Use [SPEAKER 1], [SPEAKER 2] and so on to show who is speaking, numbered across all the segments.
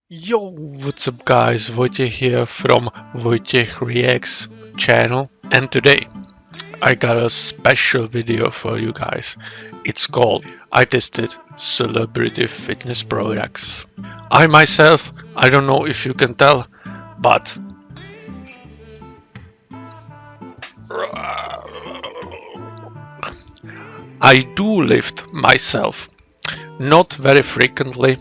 [SPEAKER 1] Yo, what's up guys, Wojciech here from Wojciech Reacts channel, and today I got a special video for you guys. It's called I tested celebrity fitness products. I myself, I don't know if you can tell, but I do lift myself. Not very frequently.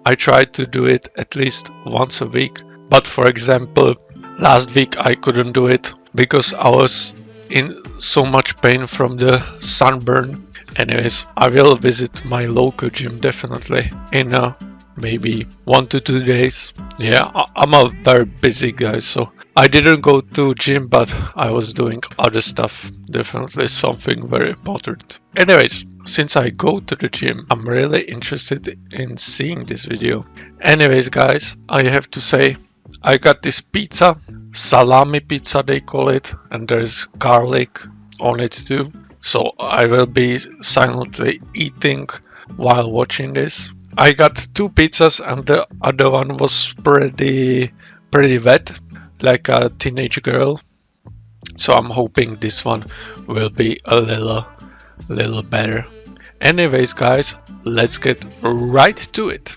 [SPEAKER 1] I try to do it at least once a week. But for example, last week I couldn't do it because I was in so much pain from the sunburn. Anyways, I will visit my local gym definitely in maybe 1 to 2 days. Yeah, I'm a very busy guy, so I didn't go to gym, but I was doing other stuff. Definitely something very important. Anyways, since I go to the gym, I'm really interested in seeing this video. Anyways, guys, I have to say, I got this pizza, salami pizza they call it, and there's garlic on it too. So I will be silently eating while watching this. I got 2 pizzas and the other one was pretty wet, like a teenage girl. So I'm hoping this one will be a little better. Anyways guys, let's get right to it.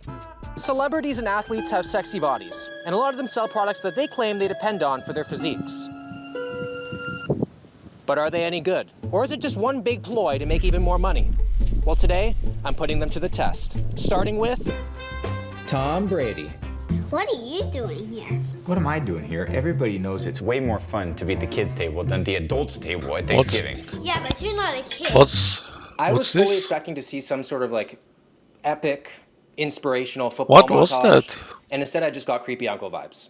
[SPEAKER 2] Celebrities and athletes have sexy bodies, and a lot of them sell products that they claim they depend on for their physiques. But are they any good? Or is it just one big ploy to make even more money? Well, today, I'm putting them to the test, starting with
[SPEAKER 3] Tom Brady.
[SPEAKER 4] What are you doing here?
[SPEAKER 5] What am I doing here? Everybody knows it's way more fun to be at the kids' table than the adults' table at Thanksgiving.
[SPEAKER 4] Yeah, but you're not a kid.
[SPEAKER 2] I was
[SPEAKER 1] What's
[SPEAKER 2] fully
[SPEAKER 1] this?
[SPEAKER 2] expecting to see some sort of like epic, inspirational football
[SPEAKER 1] What was
[SPEAKER 2] montage,
[SPEAKER 1] that?
[SPEAKER 2] and instead I just got creepy uncle vibes.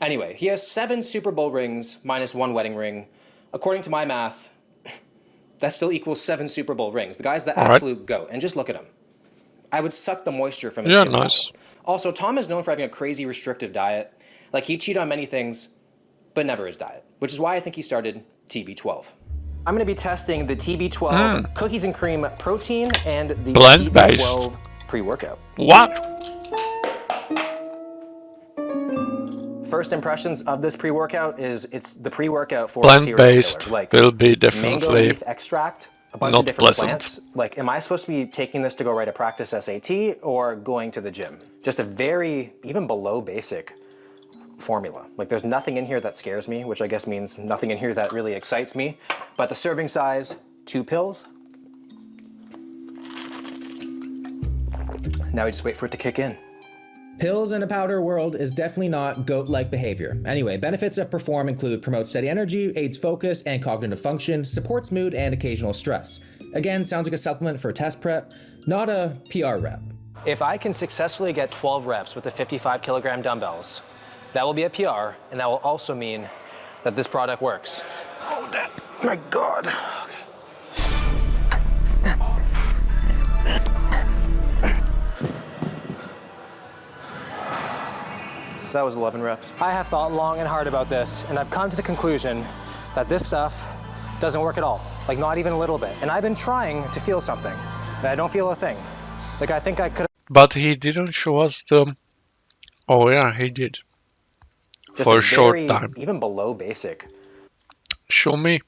[SPEAKER 2] Anyway, he has 7 Super Bowl rings minus 1 wedding ring. According to my math, that still equals 7 Super Bowl rings. The guy's the
[SPEAKER 1] All right.
[SPEAKER 2] absolute GOAT, and just look at him. I would suck the moisture from his
[SPEAKER 1] Yeah,
[SPEAKER 2] gym
[SPEAKER 1] nice.
[SPEAKER 2] towel. Also, Tom is known for having a crazy restrictive diet. Like, he'd cheat on many things, but never his diet, which is why I think he started TB12. I'm going to be testing the TB12 cookies and cream protein and the
[SPEAKER 1] Blend-based.
[SPEAKER 2] TB12 pre-workout.
[SPEAKER 1] What?
[SPEAKER 2] First impressions of this pre-workout is it's the pre-workout for a serial
[SPEAKER 1] Plant-based
[SPEAKER 2] killer. Like
[SPEAKER 1] will be
[SPEAKER 2] mango
[SPEAKER 1] definitely
[SPEAKER 2] leaf extract, a bunch
[SPEAKER 1] not
[SPEAKER 2] of different
[SPEAKER 1] pleasant.
[SPEAKER 2] plants. Like, am I supposed to be taking this to go write a practice SAT or going to the gym? Just a very, even below basic formula. Like, there's nothing in here that scares me, which I guess means nothing in here that really excites me. But the serving size, 2 pills. Now we just wait for it to kick in.
[SPEAKER 3] Pills in a powder world is definitely not goat-like behavior. Anyway, benefits of Perform include promotes steady energy, aids focus and cognitive function, supports mood and occasional stress. Again, sounds like a supplement for test prep, not a PR rep.
[SPEAKER 2] If I can successfully get 12 reps with the 55 kilogram dumbbells, that will be a PR, and that will also mean that this product works. Oh, my God. That was 11 reps. I have thought long and hard about this, and I've come to the conclusion that this stuff doesn't work at all. Like, not even a little bit. And I've been trying to feel something, and I don't feel a thing. Like, I think I could.
[SPEAKER 1] But he didn't show us the... Oh yeah, he did.
[SPEAKER 2] Just
[SPEAKER 1] For a
[SPEAKER 2] a
[SPEAKER 1] short
[SPEAKER 2] very,
[SPEAKER 1] time.
[SPEAKER 2] even below basic,
[SPEAKER 1] Show me.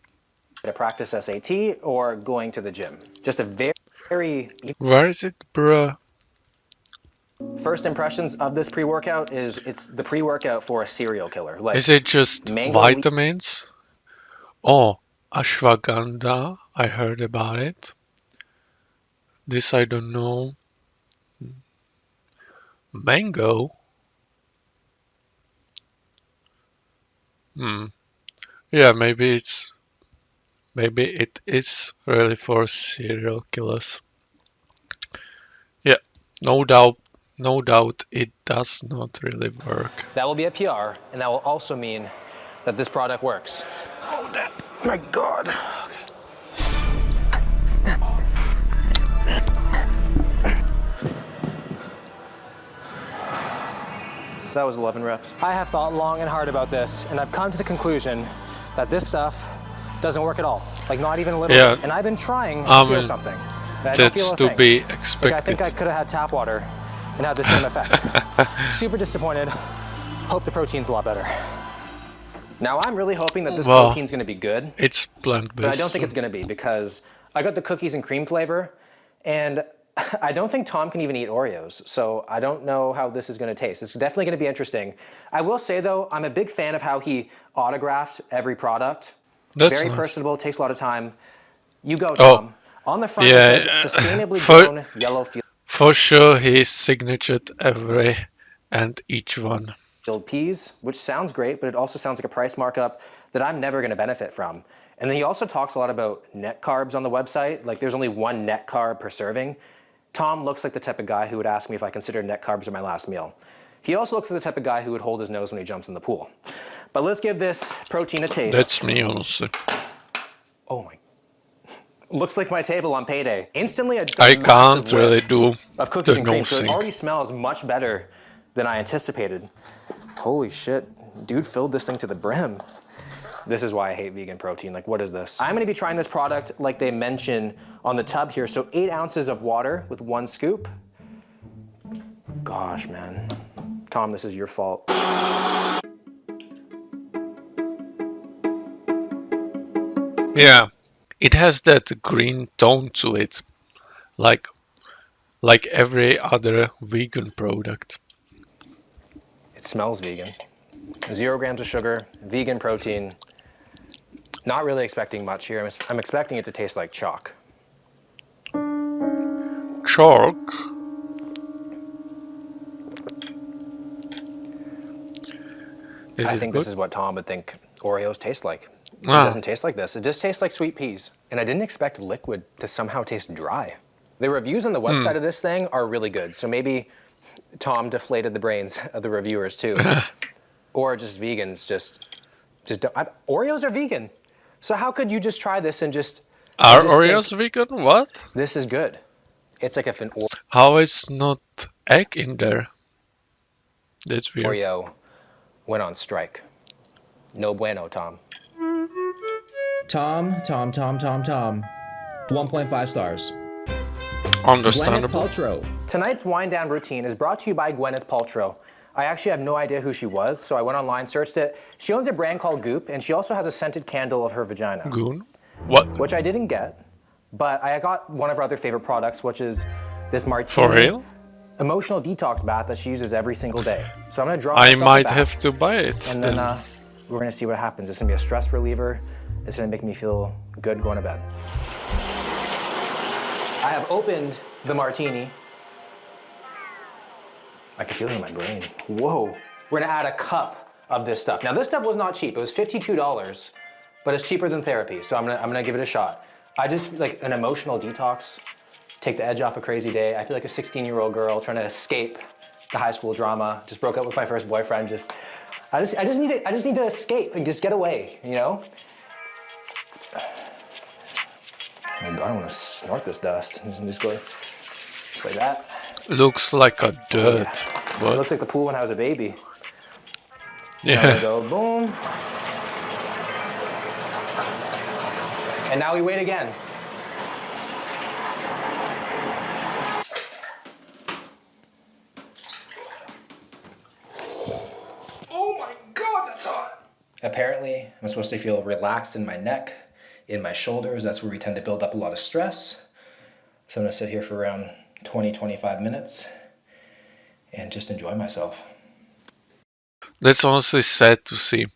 [SPEAKER 2] to practice SAT or going to the gym. Just a very
[SPEAKER 1] Where is it, bruh?
[SPEAKER 2] first impressions of this pre-workout is it's the pre-workout for a serial killer. Like,
[SPEAKER 1] Is it just
[SPEAKER 2] mango
[SPEAKER 1] vitamins? Oh, ashwagandha. I heard about it. This I don't know. Mango? Yeah, maybe it is really for serial killers. Yeah, no doubt it does not really work.
[SPEAKER 2] that will be a PR, and that will also mean that this product works. Oh, my God. That was 11 reps. I have thought long and hard about this, and I've come to the conclusion that this stuff doesn't work at all. Like, not even a little
[SPEAKER 1] Yeah.
[SPEAKER 2] bit. And I've been trying to feel something. And I don't
[SPEAKER 1] That's
[SPEAKER 2] feel a
[SPEAKER 1] to
[SPEAKER 2] thing.
[SPEAKER 1] be
[SPEAKER 2] Like, I
[SPEAKER 1] expected.
[SPEAKER 2] think I could have had tap water and had the same effect. Super disappointed. Hope the protein's a lot better. Now I'm really hoping that this
[SPEAKER 1] Well,
[SPEAKER 2] protein's gonna be good,
[SPEAKER 1] It's plant-based.
[SPEAKER 2] but I don't think
[SPEAKER 1] so-
[SPEAKER 2] it's gonna be because I got the cookies and cream flavor, and I don't think Tom can even eat Oreos, so I don't know how this is gonna taste. It's definitely gonna be interesting. I will say though, I'm a big fan of how he autographed every product.
[SPEAKER 1] That's
[SPEAKER 2] Very
[SPEAKER 1] nice.
[SPEAKER 2] personable, takes a lot of time. You go,
[SPEAKER 1] Oh.
[SPEAKER 2] Tom. On the front
[SPEAKER 1] Yeah,
[SPEAKER 2] it says sustainably
[SPEAKER 1] for-
[SPEAKER 2] grown yellow
[SPEAKER 1] For sure, he signatured every and each one.
[SPEAKER 2] field peas, which sounds great, but it also sounds like a price markup that I'm never gonna benefit from. And then he also talks a lot about net carbs on the website. Like there's only one net carb per serving. Tom looks like the type of guy who would ask me if I considered net carbs in my last meal. He also looks like the type of guy who would hold his nose when he jumps in the pool. But let's give this protein a taste.
[SPEAKER 1] That's me, honestly.
[SPEAKER 2] Oh my. Looks like my table on payday. Instantly, I just got
[SPEAKER 1] I
[SPEAKER 2] a massive
[SPEAKER 1] can't really
[SPEAKER 2] whiff
[SPEAKER 1] do
[SPEAKER 2] of cookies
[SPEAKER 1] the
[SPEAKER 2] and cream,
[SPEAKER 1] nose
[SPEAKER 2] so it
[SPEAKER 1] thing.
[SPEAKER 2] already smells much better than I anticipated. Holy shit, dude filled this thing to the brim. This is why I hate vegan protein. Like, what is this? I'm gonna be trying this product like they mention on the tub here. So 8 ounces of water with 1 scoop. Gosh, man. Tom, this is your fault.
[SPEAKER 1] Yeah, it has that green tone to it, like every other vegan product.
[SPEAKER 2] It smells vegan. 0 grams of sugar, vegan protein. Not really expecting much here. I'm expecting it to taste like chalk.
[SPEAKER 1] Chalk.
[SPEAKER 2] I think
[SPEAKER 1] good.
[SPEAKER 2] this is what Tom would think Oreos taste like. It
[SPEAKER 1] Ah.
[SPEAKER 2] doesn't taste like this. It just tastes like sweet peas. And I didn't expect liquid to somehow taste dry. The reviews on the website of this thing are really good. So maybe Tom deflated the brains of the reviewers too. Or just vegans just don't. Oreos are vegan. So how could you just try this and just... I
[SPEAKER 1] Are
[SPEAKER 2] just
[SPEAKER 1] Oreos vegan? What?
[SPEAKER 2] This is good. It's like if an
[SPEAKER 1] How is not egg in there? That's weird.
[SPEAKER 2] Oreo went on strike. No bueno, Tom.
[SPEAKER 3] Tom. 1.5 stars. Gwyneth
[SPEAKER 1] Understandable.
[SPEAKER 3] Paltrow.
[SPEAKER 2] Tonight's wind down routine is brought to you by Gwyneth Paltrow. I actually have no idea who she was, so I went online, searched it. She owns a brand called Goop, and she also has a scented candle of her vagina,
[SPEAKER 1] Goon. What?
[SPEAKER 2] which I didn't get, but I got one of her other favorite products, which is this
[SPEAKER 1] For
[SPEAKER 2] martini
[SPEAKER 1] real?
[SPEAKER 2] emotional detox bath that she uses every single day. So I'm gonna draw
[SPEAKER 1] I
[SPEAKER 2] myself a
[SPEAKER 1] might
[SPEAKER 2] bath,
[SPEAKER 1] have to buy it.
[SPEAKER 2] and
[SPEAKER 1] then.
[SPEAKER 2] then we're gonna see what happens. It's gonna be a stress reliever. It's gonna make me feel good going to bed. I have opened the martini. I can feel it in my brain. Whoa. We're gonna add a cup of this stuff. Now this stuff was not cheap. It was $52, but it's cheaper than therapy. So I'm gonna give it a shot. I just like an emotional detox, take the edge off a crazy day. I feel like a 16-year-old girl trying to escape the high school drama. Just broke up with my first boyfriend. I just need to escape and just get away, you know? Oh my God, I don't want to snort this dust. Just go just like that.
[SPEAKER 1] Looks like a dirt.
[SPEAKER 2] It
[SPEAKER 1] What?
[SPEAKER 2] looks like the pool when I was a baby. I'm gonna
[SPEAKER 1] Yeah.
[SPEAKER 2] go boom. And now we wait again. Oh my God, that's hot. Apparently, I'm supposed to feel relaxed in my neck, in my shoulders. That's where we tend to build up a lot of stress. So I'm gonna sit here for around 20-25 minutes and just enjoy myself.
[SPEAKER 1] That's honestly sad to see.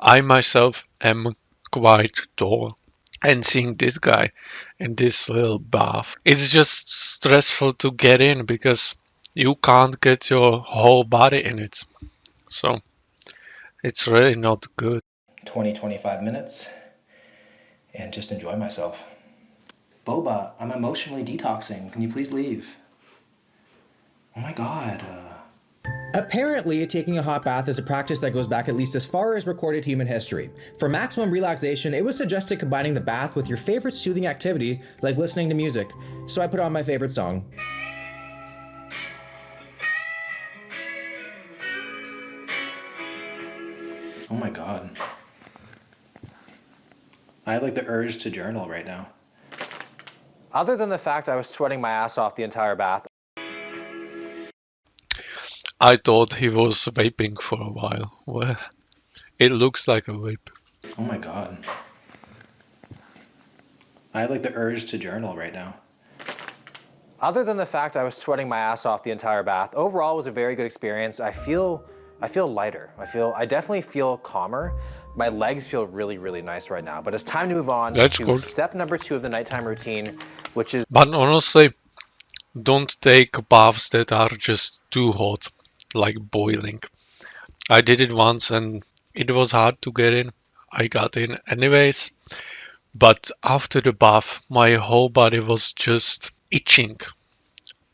[SPEAKER 1] I myself am quite tall, and seeing this guy in this little bath, it's just stressful to get in because you can't get your whole body in it. So it's really not good.
[SPEAKER 2] 20-25 minutes and just enjoy myself. Boba, I'm emotionally detoxing. Can you please leave? Oh my God.
[SPEAKER 3] Apparently, taking a hot bath is a practice that goes back at least as far as recorded human history. For maximum relaxation, it was suggested combining the bath with your favorite soothing activity, like listening to music. So I put on my favorite song.
[SPEAKER 2] Oh my God. I have like the urge to journal right now. Other than the fact I was sweating my ass off the entire bath.
[SPEAKER 1] I thought he was vaping for a while. Well, it looks like a vape.
[SPEAKER 2] Oh my god. I have like the urge to journal right now. Other than the fact I was sweating my ass off the entire bath, overall it was a very good experience. I feel lighter. I definitely feel calmer. My legs feel really, really nice right now. But it's time to move on
[SPEAKER 1] That's
[SPEAKER 2] to
[SPEAKER 1] good.
[SPEAKER 2] step number 2 of the nighttime routine, which is
[SPEAKER 1] But honestly, don't take baths that are just too hot, like boiling. I did it once and it was hard to get in. I got in anyways. But after the bath, my whole body was just itching.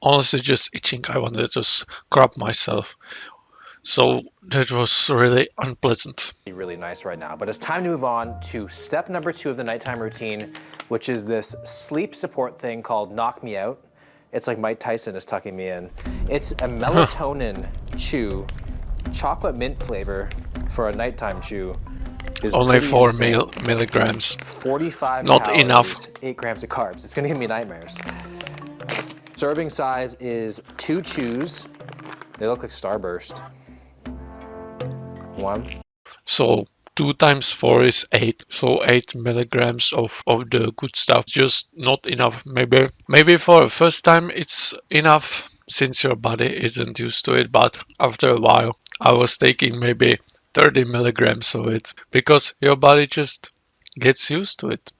[SPEAKER 1] Honestly, just itching. I wanted to scrub myself. So that was really unpleasant.
[SPEAKER 2] really nice right now. But it's time to move on to step number 2 of the nighttime routine, which is this sleep support thing called Knock Me Out. It's like Mike Tyson is tucking me in. It's a melatonin chew, chocolate mint flavor for a nighttime chew. Is
[SPEAKER 1] Only
[SPEAKER 2] pretty
[SPEAKER 1] 4
[SPEAKER 2] insane.
[SPEAKER 1] milligrams.
[SPEAKER 2] 45
[SPEAKER 1] Not
[SPEAKER 2] calories,
[SPEAKER 1] enough.
[SPEAKER 2] 8 grams of carbs. It's gonna give me nightmares. Serving size is 2 chews. They look like Starburst. 1.
[SPEAKER 1] So 2 times 4 is 8. So 8 milligrams of the good stuff. Just not enough. Maybe for the first time it's enough since your body isn't used to it. But after a while, I was taking maybe 30 milligrams of it because your body just gets used to it.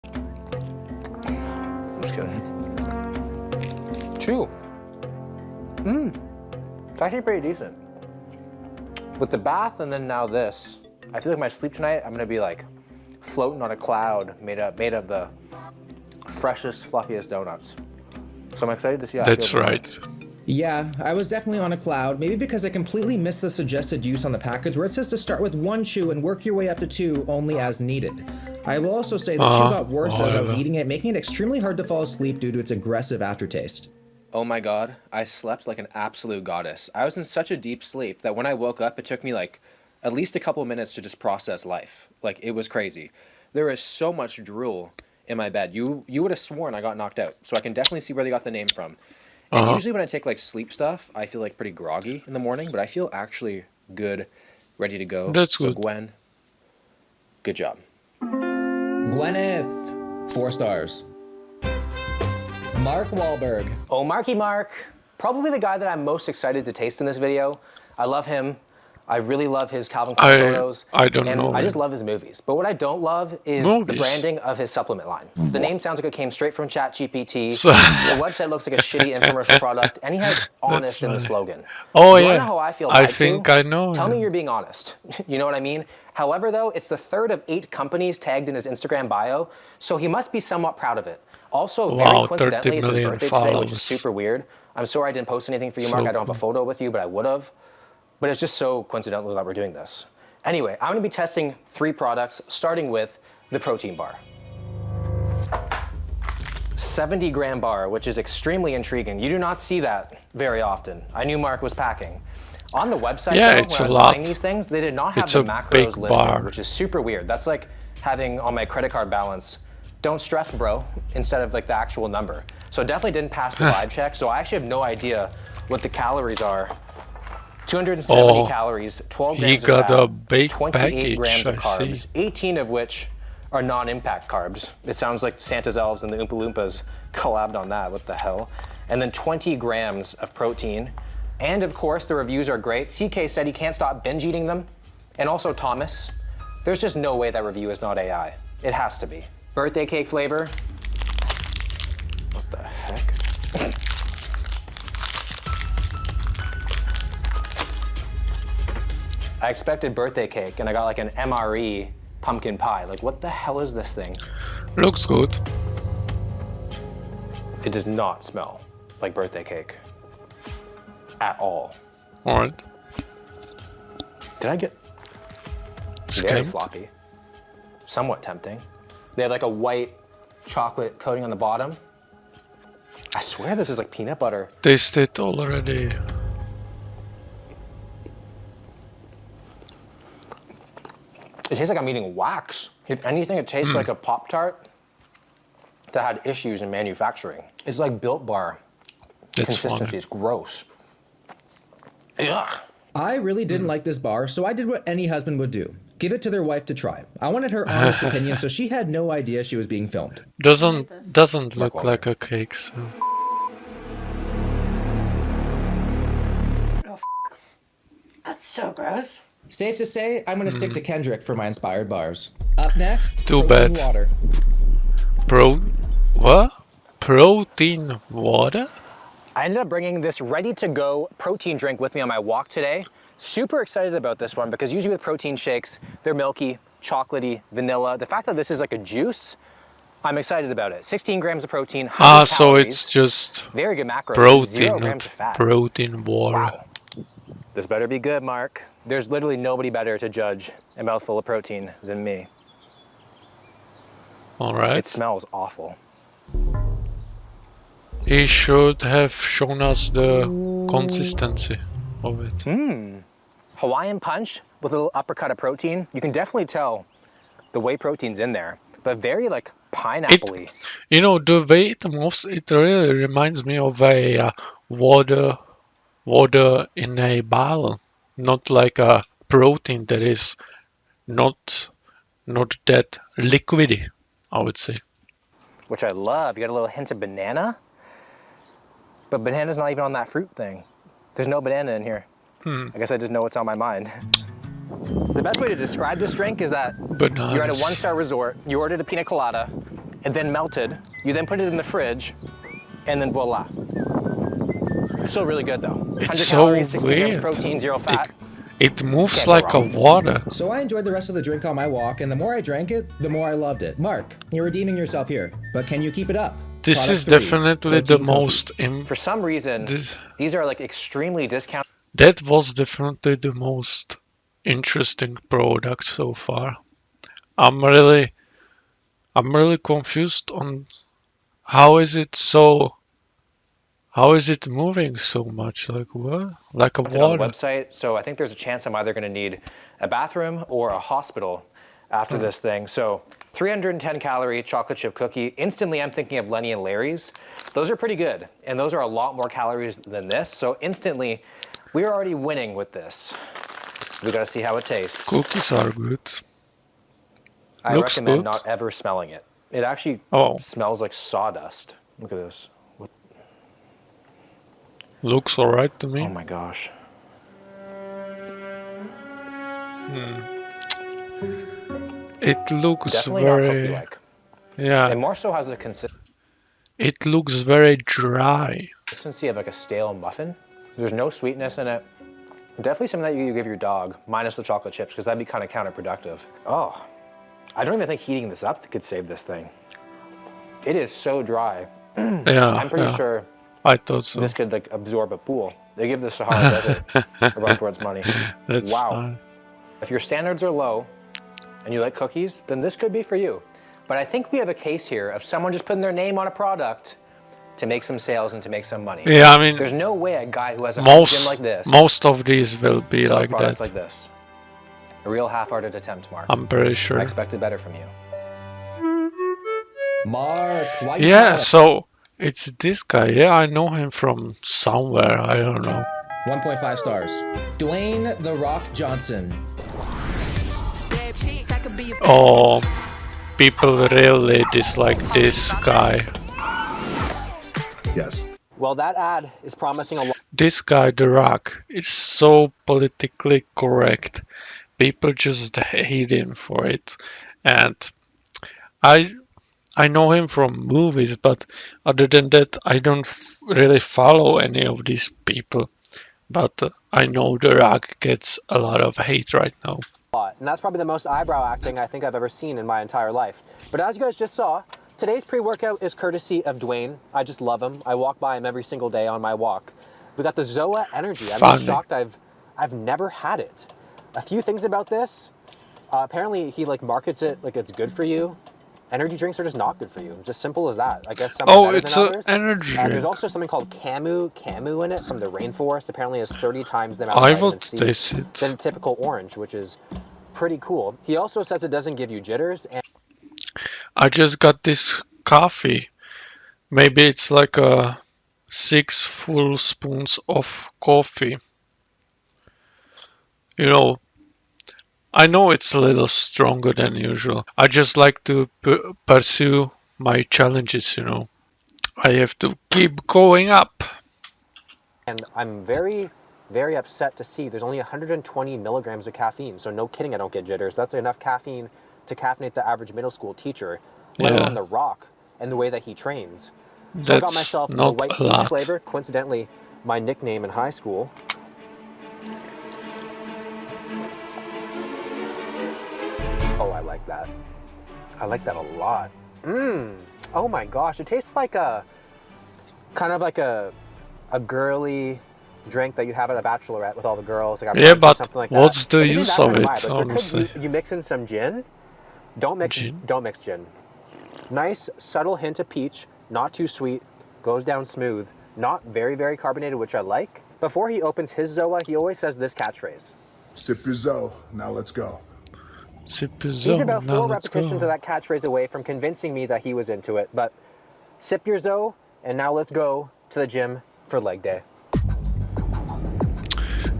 [SPEAKER 2] I'm just kidding. Chew. It's actually pretty decent. With the bath and then now this, I feel like my sleep tonight, I'm gonna be like floating on a cloud made of the freshest, fluffiest donuts. So I'm excited to see how I
[SPEAKER 1] That's
[SPEAKER 2] feel tonight.
[SPEAKER 1] right.
[SPEAKER 3] Yeah, I was definitely on a cloud, maybe because I completely missed the suggested use on the package where it says to start with 1 chew and work your way up to 2 only as needed. I will also say the chew got worse as I was eating it, making it extremely hard to fall asleep due to its aggressive aftertaste.
[SPEAKER 2] Oh my god, I slept like an absolute goddess. I was in such a deep sleep that when I woke up, it took me like at least a couple minutes to just process life. Like, it was crazy. There is so much drool in my bed. You would have sworn I got knocked out. So I can definitely see where they got the name from. And usually when I take like sleep stuff, I feel like pretty groggy in the morning, but I feel actually good, ready to go.
[SPEAKER 1] That's
[SPEAKER 2] so
[SPEAKER 1] good.
[SPEAKER 2] Gwen, good job.
[SPEAKER 3] Gwyneth, 4 stars. Mark Wahlberg.
[SPEAKER 2] Oh, Marky Mark. Probably the guy that I'm most excited to taste in this video. I love him. I really love his Calvin Klein photos.
[SPEAKER 1] I don't
[SPEAKER 2] and
[SPEAKER 1] know
[SPEAKER 2] I just
[SPEAKER 1] him.
[SPEAKER 2] love his movies. But what I don't love is the
[SPEAKER 1] Movies?
[SPEAKER 2] branding of his supplement line. The name sounds like it came straight from ChatGPT.
[SPEAKER 1] So-
[SPEAKER 2] The website looks like a shitty infomercial product, and he has honest in the
[SPEAKER 1] funny.
[SPEAKER 2] slogan.
[SPEAKER 1] Oh,
[SPEAKER 2] You wanna
[SPEAKER 1] yeah.
[SPEAKER 2] know how I feel
[SPEAKER 1] I
[SPEAKER 2] lied to?
[SPEAKER 1] think I know
[SPEAKER 2] Tell me
[SPEAKER 1] him.
[SPEAKER 2] you're being honest. You know what I mean? However, though, it's the 3rd of 8 companies tagged in his Instagram bio, so he must be somewhat proud of it. Also, very
[SPEAKER 1] Wow, 30
[SPEAKER 2] coincidentally, it's his
[SPEAKER 1] million
[SPEAKER 2] birthday today, which
[SPEAKER 1] followers.
[SPEAKER 2] is super weird. I'm sorry I didn't post anything for you, Mark.
[SPEAKER 1] So
[SPEAKER 2] I don't have a photo with you, but I would have. But it's just so coincidental that we're doing this. Anyway, I'm gonna be testing 3 products, starting with the protein bar. 70-gram bar, which is extremely intriguing. You do not see that very often. I knew Mark was packing. On the website,
[SPEAKER 1] Yeah,
[SPEAKER 2] though,
[SPEAKER 1] it's
[SPEAKER 2] when I
[SPEAKER 1] a
[SPEAKER 2] was buying
[SPEAKER 1] lot.
[SPEAKER 2] these things, they did not have
[SPEAKER 1] It's
[SPEAKER 2] the
[SPEAKER 1] a
[SPEAKER 2] macros
[SPEAKER 1] big
[SPEAKER 2] listed,
[SPEAKER 1] bar.
[SPEAKER 2] which is super weird. That's like having on my credit card balance, don't stress, bro, instead of like the actual number. So it definitely didn't pass the vibe check. So I actually have no idea what the calories are. 270 calories, 12 grams
[SPEAKER 1] he
[SPEAKER 2] of
[SPEAKER 1] got
[SPEAKER 2] fat,
[SPEAKER 1] a big
[SPEAKER 2] 28
[SPEAKER 1] package,
[SPEAKER 2] grams of
[SPEAKER 1] I
[SPEAKER 2] carbs,
[SPEAKER 1] see.
[SPEAKER 2] 18 of which are non-impact carbs. It sounds like Santa's elves and the Oompa Loompas collabed on that. What the hell? And then 20 grams of protein. And of course, the reviews are great. CK said he can't stop binge eating them. And also Thomas. There's just no way that review is not AI. It has to be. Birthday cake flavor. What the heck? I expected birthday cake and I got like an MRE pumpkin pie. Like, what the hell is this thing?
[SPEAKER 1] Looks good.
[SPEAKER 2] It does not smell like birthday cake at all.
[SPEAKER 1] Alright.
[SPEAKER 2] Did I get very
[SPEAKER 1] Scammed.
[SPEAKER 2] floppy? Somewhat tempting. They have like a white chocolate coating on the bottom. I swear this is like peanut butter.
[SPEAKER 1] Taste it already.
[SPEAKER 2] It tastes like I'm eating wax. If anything, it tastes like a Pop-Tart that had issues in manufacturing. It's like Built Bar
[SPEAKER 1] That's
[SPEAKER 2] consistency.
[SPEAKER 1] funny.
[SPEAKER 2] It's gross. Ugh.
[SPEAKER 3] I really didn't like this bar, so I did what any husband would do. Give it to their wife to try. I wanted her honest opinion, so she had no idea she was being filmed.
[SPEAKER 1] Doesn't look like a cake, so.
[SPEAKER 6] That's so gross.
[SPEAKER 3] Safe to say, I'm gonna stick to Kendrick for my inspired bars. Up next,
[SPEAKER 1] Too
[SPEAKER 3] protein
[SPEAKER 1] bad.
[SPEAKER 3] water.
[SPEAKER 1] What? Protein water?
[SPEAKER 2] I ended up bringing this ready-to-go protein drink with me on my walk today. Super excited about this one because usually with protein shakes, they're milky, chocolatey, vanilla. The fact that this is like a juice, I'm excited about it. 16 grams of protein, 100
[SPEAKER 1] So
[SPEAKER 2] calories,
[SPEAKER 1] it's just
[SPEAKER 2] very good macros,
[SPEAKER 1] protein,
[SPEAKER 2] 0 grams
[SPEAKER 1] not
[SPEAKER 2] of fat.
[SPEAKER 1] protein water.
[SPEAKER 2] Wow. This better be good, Mark. There's literally nobody better to judge a mouthful of protein than me.
[SPEAKER 1] Alright.
[SPEAKER 2] It smells awful.
[SPEAKER 1] He should have shown us the consistency of it.
[SPEAKER 2] Hawaiian punch with a little uppercut of protein. You can definitely tell the whey protein's in there, but very like pineapple-y.
[SPEAKER 1] You know, the way it moves, it really reminds me of a water in a bottle, not like a protein that is not that liquidy, I would say.
[SPEAKER 2] Which I love. You got a little hint of banana, but banana's not even on that fruit thing. There's no banana in here. I guess I just know what's on my mind. The best way to describe this drink is that
[SPEAKER 1] Bananas.
[SPEAKER 2] you're at a one-star resort, you ordered a pina colada, and then melted, you then put it in the fridge, and then voila. It's still really good though. 100
[SPEAKER 1] It's so
[SPEAKER 2] calories, 60 grams
[SPEAKER 1] weird.
[SPEAKER 2] protein, 0 fat.
[SPEAKER 1] It moves
[SPEAKER 2] Can't go
[SPEAKER 1] like a
[SPEAKER 2] wrong.
[SPEAKER 1] water.
[SPEAKER 3] So I enjoyed the rest of the drink on my walk, and the more I drank it, the more I loved it. Mark, you're redeeming yourself here, but can you keep it up?
[SPEAKER 1] This
[SPEAKER 3] Product
[SPEAKER 1] is
[SPEAKER 3] 3,
[SPEAKER 1] definitely the
[SPEAKER 3] protein
[SPEAKER 1] most.
[SPEAKER 2] For some reason,
[SPEAKER 1] This-
[SPEAKER 2] these are like extremely discounted.
[SPEAKER 1] That was definitely the most interesting product so far. I'm really confused on how is it moving so much? Like what? Like a
[SPEAKER 2] On the
[SPEAKER 1] water?
[SPEAKER 2] website, so I think there's a chance I'm either going to need a bathroom or a hospital after this thing. So 310 calorie chocolate chip cookie. Instantly, I'm thinking of Lenny and Larry's. Those are pretty good, and those are a lot more calories than this. So instantly, we are already winning with this. We got to see how it tastes.
[SPEAKER 1] Cookies are good.
[SPEAKER 2] I
[SPEAKER 1] looks
[SPEAKER 2] recommend
[SPEAKER 1] good.
[SPEAKER 2] not ever smelling it. It actually
[SPEAKER 1] Oh.
[SPEAKER 2] smells like sawdust. Look at this.
[SPEAKER 1] Looks alright to me.
[SPEAKER 2] Oh my gosh.
[SPEAKER 1] It looks
[SPEAKER 2] Definitely not
[SPEAKER 1] very
[SPEAKER 2] cookie-like.
[SPEAKER 1] yeah.
[SPEAKER 2] It more so has a consistency
[SPEAKER 1] It looks very dry.
[SPEAKER 2] of like a stale muffin. There's no sweetness in it. Definitely something that you give your dog, minus the chocolate chips, because that'd be kind of counterproductive. Oh, I don't even think heating this up could save this thing. It is so dry.
[SPEAKER 1] Yeah,
[SPEAKER 2] I'm pretty
[SPEAKER 1] yeah,
[SPEAKER 2] sure
[SPEAKER 1] I thought so.
[SPEAKER 2] this could like absorb a pool. They give the Sahara Desert a run for its money.
[SPEAKER 1] That's
[SPEAKER 2] wow.
[SPEAKER 1] fine.
[SPEAKER 2] If your standards are low and you like cookies, then this could be for you. But I think we have a case here of someone just putting their name on a product to make some sales and to make some money.
[SPEAKER 1] Yeah, I mean,
[SPEAKER 2] There's no way a guy who has a gym like this
[SPEAKER 1] most of these will be
[SPEAKER 2] sells
[SPEAKER 1] like
[SPEAKER 2] products
[SPEAKER 1] that.
[SPEAKER 2] like this. A real half-hearted attempt, Mark.
[SPEAKER 1] I'm pretty
[SPEAKER 2] I
[SPEAKER 1] sure.
[SPEAKER 2] expected better from you.
[SPEAKER 3] Mark, why you
[SPEAKER 1] Yeah,
[SPEAKER 3] smiling?
[SPEAKER 1] so it's this guy. Yeah, I know him from somewhere. I don't know.
[SPEAKER 3] 1.5 stars. Dwayne The Rock Johnson.
[SPEAKER 1] Oh, people really dislike this guy.
[SPEAKER 7] Yes.
[SPEAKER 2] Well, that ad is promising a lot.
[SPEAKER 1] This guy, The Rock, is so politically correct. People just hate him for it. And I know him from movies, but other than that, I don't really follow any of these people. But I know The Rock gets a lot of hate right now.
[SPEAKER 2] And that's probably the most eyebrow acting I think I've ever seen in my entire life. But as you guys just saw, today's pre-workout is courtesy of Dwayne. I just love him. I walk by him every single day on my walk. We got the Zoa Energy. I'm
[SPEAKER 1] Funny.
[SPEAKER 2] just shocked I've never had it. A few things about this. Apparently he like markets it like it's good for you. Energy drinks are just not good for you. Just simple as that. I guess some are better
[SPEAKER 1] it's
[SPEAKER 2] than
[SPEAKER 1] an
[SPEAKER 2] others.
[SPEAKER 1] energy
[SPEAKER 2] There's
[SPEAKER 1] drink.
[SPEAKER 2] also something called Camu in it from the rainforest. Apparently has 30 times the amount of
[SPEAKER 1] I
[SPEAKER 2] vitamin
[SPEAKER 1] would
[SPEAKER 2] C
[SPEAKER 1] taste it.
[SPEAKER 2] than typical orange, which is pretty cool. He also says it doesn't give you jitters, and
[SPEAKER 1] I just got this coffee. Maybe it's like 6 full spoons of coffee. You know, I know it's a little stronger than usual. I just like to pursue my challenges, you know. I have to keep going up.
[SPEAKER 2] And I'm very, very upset to see there's only 120 milligrams of caffeine. So no kidding, I don't get jitters. That's enough caffeine to caffeinate the average middle school teacher, let
[SPEAKER 1] Yeah.
[SPEAKER 2] alone The Rock and the way that he trains. So I got
[SPEAKER 1] That's
[SPEAKER 2] myself a
[SPEAKER 1] not
[SPEAKER 2] white
[SPEAKER 1] a
[SPEAKER 2] peach
[SPEAKER 1] lot.
[SPEAKER 2] flavor, coincidentally, my nickname in high school. Oh, I like that. I like that a lot. Oh my gosh, it tastes like a, kind of like a girly drink that you have at a bachelorette with all the girls. Like a
[SPEAKER 1] Yeah,
[SPEAKER 2] brunch or
[SPEAKER 1] but
[SPEAKER 2] something like
[SPEAKER 1] what's
[SPEAKER 2] that.
[SPEAKER 1] the
[SPEAKER 2] It gives you
[SPEAKER 1] use
[SPEAKER 2] that
[SPEAKER 1] of
[SPEAKER 2] kind
[SPEAKER 1] it,
[SPEAKER 2] vibe. Like, there could
[SPEAKER 1] honestly?
[SPEAKER 2] you mix in some gin. Don't mix
[SPEAKER 1] Gin?
[SPEAKER 2] Don't mix gin. Nice subtle hint of peach, not too sweet, goes down smooth, not very, very carbonated, which I like. Before he opens his Zoa, he always says this catchphrase.
[SPEAKER 7] Sip your Zoe. Now let's go.
[SPEAKER 2] He's about 4 repetitions of that catchphrase away from convincing me that he was into it, but sip your Zoe, and now let's go to the gym for leg day.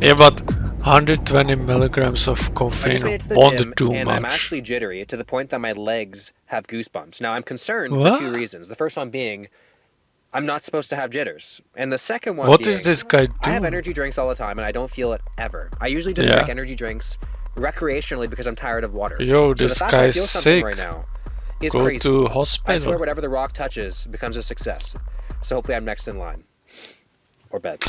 [SPEAKER 1] Yeah, but 120 milligrams of
[SPEAKER 2] I just
[SPEAKER 1] caffeine
[SPEAKER 2] made it to the
[SPEAKER 1] won't
[SPEAKER 2] gym,
[SPEAKER 1] do
[SPEAKER 2] and
[SPEAKER 1] much.
[SPEAKER 2] I'm actually jittery to the point that my legs have goosebumps. Now, I'm concerned
[SPEAKER 1] What?
[SPEAKER 2] for 2 reasons. The first one being, I'm not supposed to have jitters. And the second one
[SPEAKER 1] What
[SPEAKER 2] being,
[SPEAKER 1] is this guy
[SPEAKER 2] I have
[SPEAKER 1] doing?
[SPEAKER 2] energy drinks all the time, and I don't feel it ever. I usually just
[SPEAKER 1] Yeah.
[SPEAKER 2] drink energy drinks recreationally because I'm tired of water.
[SPEAKER 1] Yo,
[SPEAKER 2] So
[SPEAKER 1] this
[SPEAKER 2] the fact that I
[SPEAKER 1] guy's
[SPEAKER 2] feel something
[SPEAKER 1] sick.
[SPEAKER 2] right now is
[SPEAKER 1] Go
[SPEAKER 2] crazy.
[SPEAKER 1] to
[SPEAKER 2] I
[SPEAKER 1] hospital.
[SPEAKER 2] swear whatever The Rock touches becomes a success. So hopefully I'm next in line. Or bed.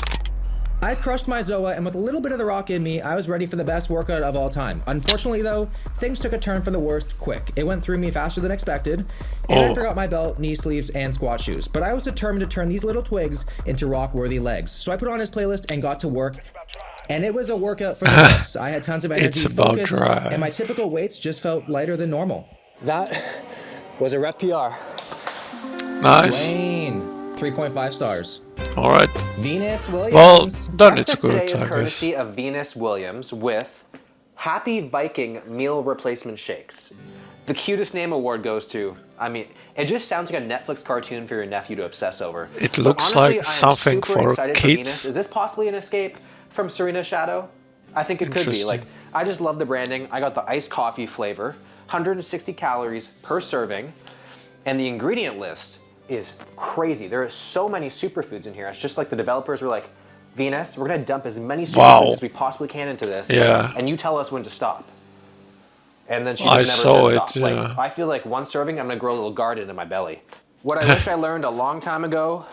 [SPEAKER 3] I crushed my Zoa, and with a little bit of The Rock in me, I was ready for the best workout of all time. Unfortunately, though, things took a turn for the worst quick. It went through me faster than expected, and I
[SPEAKER 1] Oh.
[SPEAKER 3] forgot my belt, knee sleeves, and squat shoes. But I was determined to turn these little twigs into rock-worthy legs. So I put on his playlist and got to work, and it was a workout for the books. I had tons of energy,
[SPEAKER 1] It's about
[SPEAKER 3] focus,
[SPEAKER 1] drive.
[SPEAKER 3] and my typical weights just felt lighter than normal.
[SPEAKER 2] That was a rep PR.
[SPEAKER 1] Nice.
[SPEAKER 3] Wayne, 3.5 stars.
[SPEAKER 1] All right.
[SPEAKER 3] Venus
[SPEAKER 1] Well,
[SPEAKER 3] Williams.
[SPEAKER 1] then it's
[SPEAKER 2] Breakfast today
[SPEAKER 1] good,
[SPEAKER 2] is
[SPEAKER 1] I guess.
[SPEAKER 2] courtesy of Venus Williams with Happy Viking Meal Replacement Shakes. The cutest name award goes to, I mean, it just sounds like a Netflix cartoon for your nephew to obsess over.
[SPEAKER 1] It
[SPEAKER 2] But
[SPEAKER 1] looks
[SPEAKER 2] honestly,
[SPEAKER 1] like
[SPEAKER 2] I am
[SPEAKER 1] something
[SPEAKER 2] super
[SPEAKER 1] for
[SPEAKER 2] excited
[SPEAKER 1] kids.
[SPEAKER 2] Venus. Is this possibly an escape from Serena's Shadow? I think it could be.
[SPEAKER 1] Interesting.
[SPEAKER 2] Like, I just love the branding. I got the iced coffee flavor, 160 calories per serving, and the ingredient list is crazy. There are so many superfoods in here. It's just like the developers were like, Venus, we're gonna dump as many superfoods
[SPEAKER 1] Wow.
[SPEAKER 2] as we possibly can into this,
[SPEAKER 1] Yeah.
[SPEAKER 2] and you tell us when to stop. And then she
[SPEAKER 1] I
[SPEAKER 2] just
[SPEAKER 1] saw
[SPEAKER 2] never said
[SPEAKER 1] it,
[SPEAKER 2] stop. Like,
[SPEAKER 1] yeah.
[SPEAKER 2] I feel like one serving, I'm gonna grow a little garden in my belly. What I wish I learned a long time ago: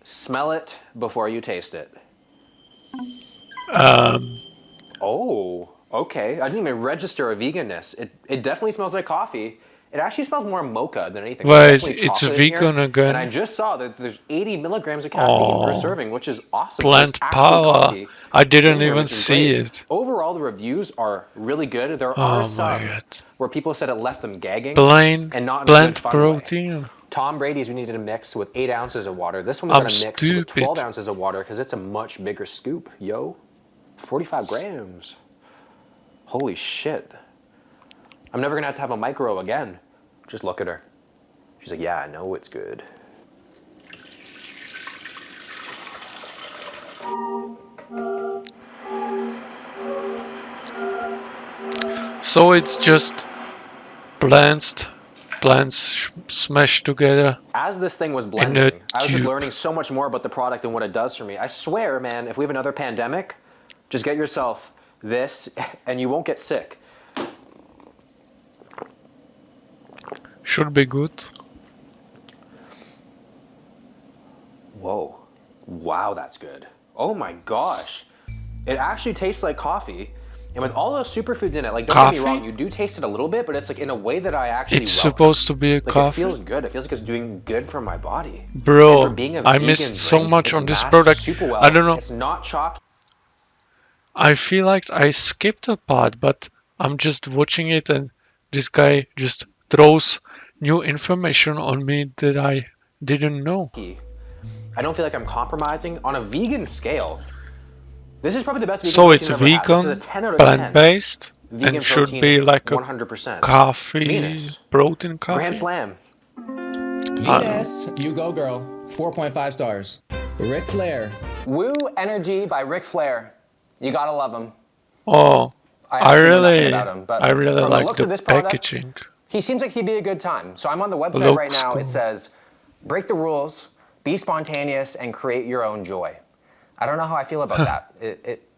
[SPEAKER 2] smell it before you taste it. Oh, okay. I didn't even register a veganness. It definitely smells like coffee. It actually smells more mocha than anything.
[SPEAKER 1] Wait,
[SPEAKER 2] There's definitely
[SPEAKER 1] it's
[SPEAKER 2] chocolate in here,
[SPEAKER 1] vegan again?
[SPEAKER 2] And I just saw that there's 80 milligrams of caffeine per
[SPEAKER 1] Oh.
[SPEAKER 2] serving, which is awesome.
[SPEAKER 1] Plant
[SPEAKER 2] There's actual
[SPEAKER 1] power.
[SPEAKER 2] coffee
[SPEAKER 1] I didn't
[SPEAKER 2] in here,
[SPEAKER 1] even
[SPEAKER 2] which is
[SPEAKER 1] see
[SPEAKER 2] great.
[SPEAKER 1] it.
[SPEAKER 2] Overall, the reviews are really good. There
[SPEAKER 1] Oh
[SPEAKER 2] are
[SPEAKER 1] my
[SPEAKER 2] some
[SPEAKER 1] god.
[SPEAKER 2] where people said it left them gagging.
[SPEAKER 1] Plain
[SPEAKER 2] and not in a
[SPEAKER 1] plant
[SPEAKER 2] good, fun way.
[SPEAKER 1] protein.
[SPEAKER 2] Tom Brady's we needed to mix with 8 ounces of water. This one we're
[SPEAKER 1] I'm
[SPEAKER 2] gonna mix with
[SPEAKER 1] stupid.
[SPEAKER 2] 12 ounces of water because it's a much bigger scoop, yo. 45 grams. Holy shit. I'm never gonna have to have a micro again. Just look at her. She's like, yeah, I know it's good.
[SPEAKER 1] So it's just plants smashed together.
[SPEAKER 2] As this thing was
[SPEAKER 1] a
[SPEAKER 2] blending, I was just
[SPEAKER 1] tube.
[SPEAKER 2] learning so much more about the product and what it does for me. I swear, man, if we have another pandemic, just get yourself this and you won't get sick.
[SPEAKER 1] Should be good.
[SPEAKER 2] Whoa. Wow, that's good. Oh my gosh. It actually tastes like coffee. And with all those superfoods in it, like, don't get me
[SPEAKER 1] Coffee?
[SPEAKER 2] wrong, you do taste it a little bit, but it's like in a way that I actually
[SPEAKER 1] It's
[SPEAKER 2] welcome.
[SPEAKER 1] supposed to be a
[SPEAKER 2] Like,
[SPEAKER 1] coffee.
[SPEAKER 2] it feels good. It feels like it's doing good for my body. And for
[SPEAKER 1] Bro,
[SPEAKER 2] being a
[SPEAKER 1] I
[SPEAKER 2] vegan
[SPEAKER 1] missed so
[SPEAKER 2] drink,
[SPEAKER 1] much
[SPEAKER 2] it's
[SPEAKER 1] on this
[SPEAKER 2] mashed
[SPEAKER 1] product.
[SPEAKER 2] super well.
[SPEAKER 1] I don't know.
[SPEAKER 2] It's not chalky.
[SPEAKER 1] I feel like I skipped a part, but I'm just watching it and this guy just throws new information on me that I didn't know.
[SPEAKER 2] I don't feel like I'm compromising on a vegan scale. This is probably the best vegan
[SPEAKER 1] So
[SPEAKER 2] protein
[SPEAKER 1] it's
[SPEAKER 2] I've ever had. This is a
[SPEAKER 1] vegan,
[SPEAKER 2] 10 out of 10.
[SPEAKER 1] plant-based,
[SPEAKER 2] Vegan
[SPEAKER 1] and should
[SPEAKER 2] protein,
[SPEAKER 1] be like a
[SPEAKER 2] 100%.
[SPEAKER 1] coffee,
[SPEAKER 2] Venus.
[SPEAKER 1] protein coffee.
[SPEAKER 2] Grand Slam.
[SPEAKER 3] Venus, you go girl. 4.5 stars. Ric Flair.
[SPEAKER 8] Woo Energy by Ric Flair. You gotta love him.
[SPEAKER 1] Oh, I
[SPEAKER 2] actually know nothing
[SPEAKER 1] really,
[SPEAKER 2] about him, but
[SPEAKER 1] I really
[SPEAKER 2] from the
[SPEAKER 1] like
[SPEAKER 2] looks
[SPEAKER 1] the
[SPEAKER 2] of this product,
[SPEAKER 1] packaging.
[SPEAKER 2] he seems like he'd be a good time. So I'm on the website right
[SPEAKER 1] Looks
[SPEAKER 2] now.
[SPEAKER 1] cool.
[SPEAKER 2] It says, break the rules, be spontaneous, and create your own joy. I don't know how I feel about that.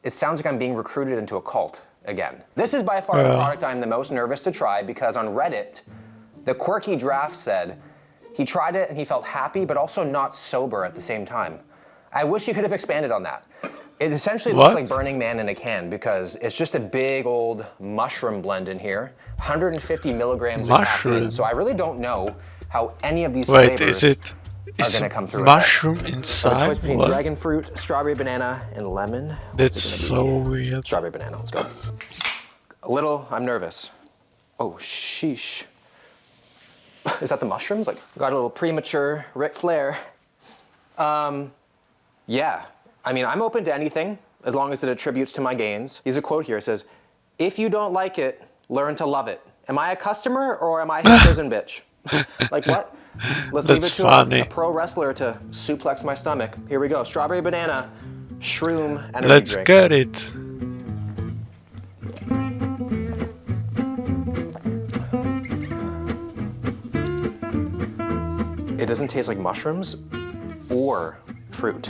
[SPEAKER 2] It sounds like I'm being recruited into a cult again. This is by far the product I'm the most nervous to try because on Reddit, the Quirky Draft said he tried it and he felt happy but also not sober at the same time. I wish he could have expanded on that. It essentially looks like Burning Man in a can because it's just a big old mushroom blend in here, 150 milligrams of caffeine. So I really don't know how any of these flavors are going to come through.
[SPEAKER 1] Mushroom
[SPEAKER 2] So
[SPEAKER 1] inside?
[SPEAKER 2] choice between
[SPEAKER 1] What?
[SPEAKER 2] dragon fruit, strawberry banana, and lemon.
[SPEAKER 1] That's so weird.
[SPEAKER 2] Strawberry banana, let's go. A little, I'm nervous. Oh, sheesh. Is that the mushrooms? Like, got a little premature Ric Flair. Yeah, I mean, I'm open to anything as long as it attributes to my gains. Here's a quote here. It says, if you don't like it, learn to love it. Am I a customer or am I his prison bitch? Like what? Let's leave it to a pro wrestler to suplex my stomach. Here we go. Strawberry banana, shroom, energy
[SPEAKER 1] Let's
[SPEAKER 2] drink.
[SPEAKER 1] get it.
[SPEAKER 2] It doesn't taste like mushrooms or fruit.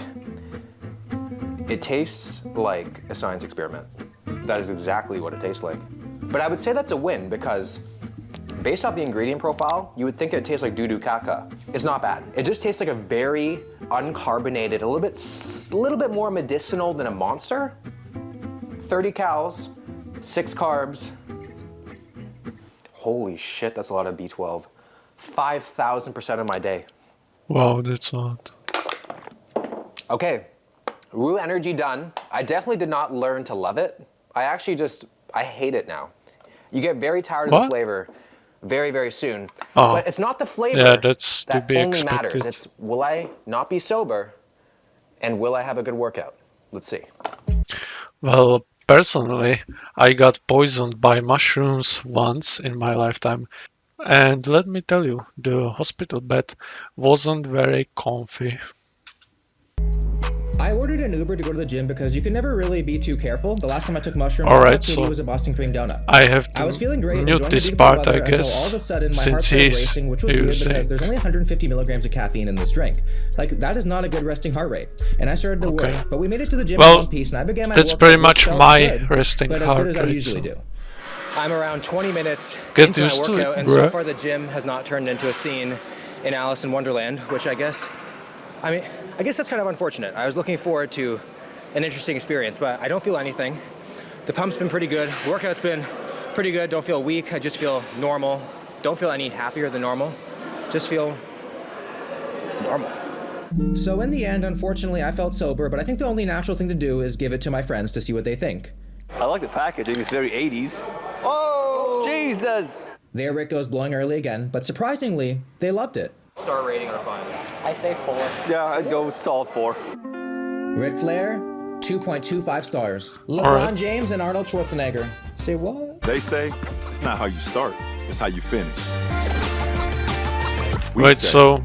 [SPEAKER 2] It tastes like a science experiment. That is exactly what it tastes like. But I would say that's a win because based off the ingredient profile, you would think it tastes like doo-doo caca. It's not bad. It just tastes like a very uncarbonated, a little bit more medicinal than a Monster. 30 calories, 6 carbs. Holy shit, that's a lot of B12. 5,000% of my day.
[SPEAKER 1] Wow, that's odd.
[SPEAKER 2] Okay, Woo Energy done. I definitely did not learn to love it. I hate it now. You get very tired of the flavor very, very soon.
[SPEAKER 1] Oh.
[SPEAKER 2] But it's not the flavor
[SPEAKER 1] that's to
[SPEAKER 2] that
[SPEAKER 1] be
[SPEAKER 2] only
[SPEAKER 1] expected.
[SPEAKER 2] matters. It's will I not be sober and will I have a good workout? Let's see.
[SPEAKER 1] Well, personally, I got poisoned by mushrooms once in my lifetime. And let me tell you, the hospital bed wasn't very comfy.
[SPEAKER 3] I ordered an Uber to go to the gym because you can never really be too careful. The last time I took mushrooms,
[SPEAKER 1] All
[SPEAKER 3] I
[SPEAKER 1] right,
[SPEAKER 3] thought Katie
[SPEAKER 1] so
[SPEAKER 3] was a Boston cream donut.
[SPEAKER 1] I have to
[SPEAKER 3] I was feeling great,
[SPEAKER 1] mute
[SPEAKER 3] enjoying the
[SPEAKER 1] this
[SPEAKER 3] beautiful
[SPEAKER 1] part, I
[SPEAKER 3] weather, until
[SPEAKER 1] guess,
[SPEAKER 3] all of a sudden my heart
[SPEAKER 1] since
[SPEAKER 3] started
[SPEAKER 1] he's
[SPEAKER 3] racing, which was weird because
[SPEAKER 1] using.
[SPEAKER 3] there's only 150 milligrams of caffeine in this drink. Like, that is not a good resting heart rate. And I started to worry. But we made it to the gym in one piece, and I began my
[SPEAKER 1] that's
[SPEAKER 3] workout,
[SPEAKER 1] pretty
[SPEAKER 3] which
[SPEAKER 1] much
[SPEAKER 3] felt
[SPEAKER 1] my
[SPEAKER 3] good,
[SPEAKER 1] resting
[SPEAKER 3] but as
[SPEAKER 1] heart
[SPEAKER 3] good as I
[SPEAKER 1] rate,
[SPEAKER 3] usually
[SPEAKER 1] so-
[SPEAKER 3] do.
[SPEAKER 2] I'm around 20 minutes
[SPEAKER 1] Get
[SPEAKER 2] into my
[SPEAKER 1] used to
[SPEAKER 2] workout,
[SPEAKER 1] it,
[SPEAKER 2] and so
[SPEAKER 1] bruh.
[SPEAKER 2] far the gym has not turned into a scene in Alice in Wonderland, which I guess that's kind of unfortunate. I was looking forward to an interesting experience, but I don't feel anything. The pump's been pretty good. Workout's been pretty good. Don't feel weak. I just feel normal. Don't feel any happier than normal. Just feel normal.
[SPEAKER 3] So in the end, unfortunately, I felt sober, but I think the only natural thing to do is give it to my friends to see what they think.
[SPEAKER 8] I like the packaging. It's very 80s. Oh, Jesus!
[SPEAKER 3] There Rick goes blowing early again, but surprisingly, they loved it.
[SPEAKER 2] Star rating on 5.
[SPEAKER 6] I say 4.
[SPEAKER 8] Yeah, I'd go with solid 4.
[SPEAKER 3] Ric Flair, 2.25 stars. LeBron
[SPEAKER 1] right.
[SPEAKER 3] James and Arnold Schwarzenegger. Say what?
[SPEAKER 9] They say it's not how you start, it's how you finish. We
[SPEAKER 1] Wait,
[SPEAKER 9] say,
[SPEAKER 1] so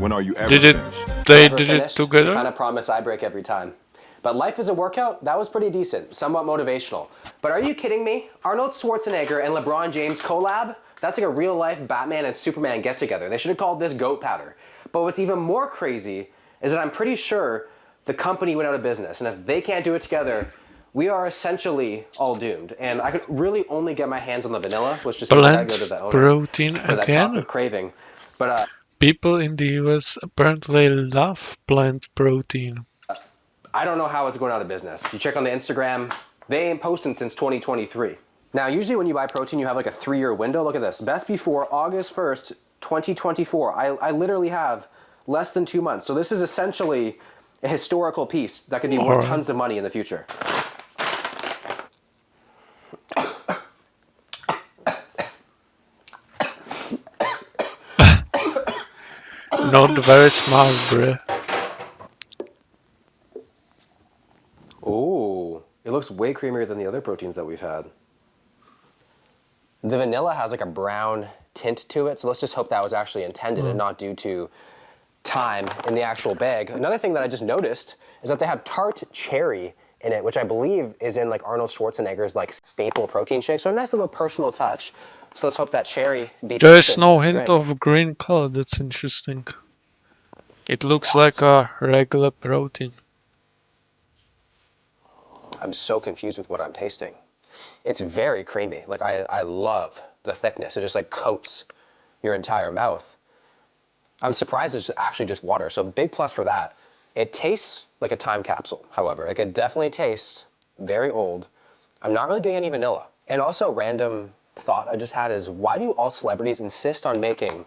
[SPEAKER 9] when are you ever
[SPEAKER 1] did it?
[SPEAKER 9] finished?
[SPEAKER 1] They
[SPEAKER 2] Never
[SPEAKER 1] did
[SPEAKER 2] finished.
[SPEAKER 1] it together?
[SPEAKER 2] I kind of promise I break every time. But life is a workout, that was pretty decent, somewhat motivational. But are you kidding me? Arnold Schwarzenegger and LeBron James collab? That's like a real life Batman and Superman get together. They should have called this goat powder. But what's even more crazy is that I'm pretty sure the company went out of business. And if they can't do it together, we are essentially all doomed. And I could really only get my hands on the vanilla, which just means I gotta go to the
[SPEAKER 1] Plant
[SPEAKER 2] owner
[SPEAKER 1] protein
[SPEAKER 2] for that
[SPEAKER 1] again?
[SPEAKER 2] chocolate craving. But
[SPEAKER 1] People in the US apparently love plant protein.
[SPEAKER 2] I don't know how it's going out of business. You check on the Instagram, they ain't posting since 2023. Now, usually when you buy protein, you have like a 3-year window. Look at this. Best before August 1st, 2024. I literally have less than 2 months. So this is essentially a historical piece that could be worth tons of money in the future.
[SPEAKER 1] Not very smart, bruh.
[SPEAKER 2] Ooh, it looks way creamier than the other proteins that we've had. The vanilla has like a brown tint to it, so let's just hope that was actually intended and not due to time in the actual bag. Another thing that I just noticed is that they have tart cherry in it, which I believe is in like Arnold Schwarzenegger's like staple protein shake. So a nice little personal touch. So let's hope that cherry beats
[SPEAKER 1] There's
[SPEAKER 2] the
[SPEAKER 1] no hint
[SPEAKER 2] drink.
[SPEAKER 1] of green color, that's interesting. It looks like a regular protein.
[SPEAKER 2] I'm so confused with what I'm tasting. It's very creamy. Like I love the thickness. It just like coats your entire mouth. I'm surprised it's actually just water. So big plus for that. It tastes like a time capsule, however. Like it definitely tastes very old. I'm not really getting any vanilla. And also random thought I just had is why do all celebrities insist on making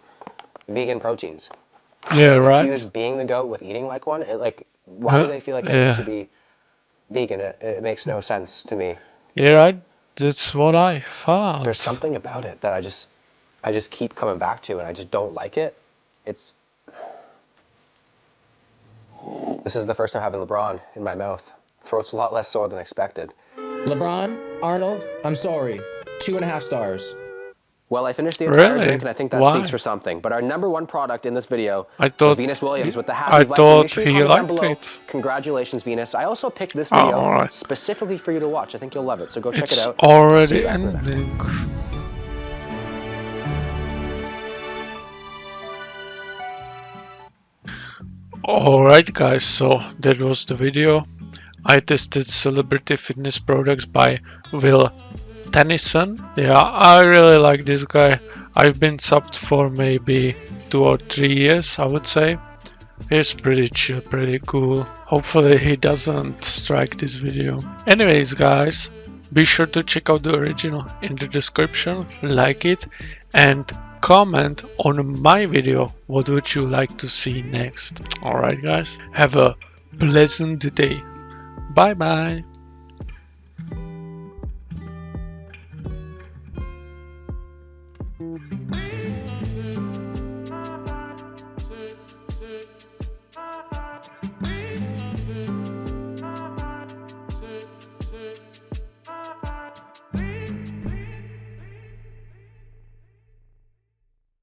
[SPEAKER 2] vegan proteins?
[SPEAKER 1] Yeah, right?
[SPEAKER 2] Accused being the goat with eating like one? Why do they feel like they need to be vegan? It makes no sense to me.
[SPEAKER 1] Yeah, right? That's what I found.
[SPEAKER 2] There's something about it that I just keep coming back to, and I just don't like it. This is the first time having LeBron in my mouth. Throat's a lot less sore than expected.
[SPEAKER 3] LeBron, Arnold, I'm sorry. 2.5 stars.
[SPEAKER 2] Well, I finished the entire
[SPEAKER 1] Really?
[SPEAKER 2] drink, and I think that
[SPEAKER 1] Why?
[SPEAKER 2] speaks for something. But our #1 product in this video
[SPEAKER 1] I
[SPEAKER 2] was
[SPEAKER 1] thought
[SPEAKER 2] Venus Williams with the happy
[SPEAKER 1] I
[SPEAKER 2] Viking
[SPEAKER 1] thought
[SPEAKER 2] Nation.
[SPEAKER 1] he
[SPEAKER 2] Comment down
[SPEAKER 1] liked
[SPEAKER 2] below.
[SPEAKER 1] it.
[SPEAKER 2] Congratulations, Venus. I also picked this
[SPEAKER 1] Oh,
[SPEAKER 2] video
[SPEAKER 1] alright.
[SPEAKER 2] specifically for you to watch. I think you'll love it. So go check
[SPEAKER 1] It's
[SPEAKER 2] it out. I'll see
[SPEAKER 1] already
[SPEAKER 2] you guys in the next one.
[SPEAKER 1] ending. Alright guys, so that was the video. I tested celebrity fitness products by Will Tennyson. Yeah, I really like this guy. I've been subbed for maybe 2 or 3 years, I would say. He's pretty chill, pretty cool. Hopefully he doesn't strike this video. Anyways guys, be sure to check out the original in the description, like it, and comment on my video what would you like to see next. Alright guys, have a pleasant day. Bye bye.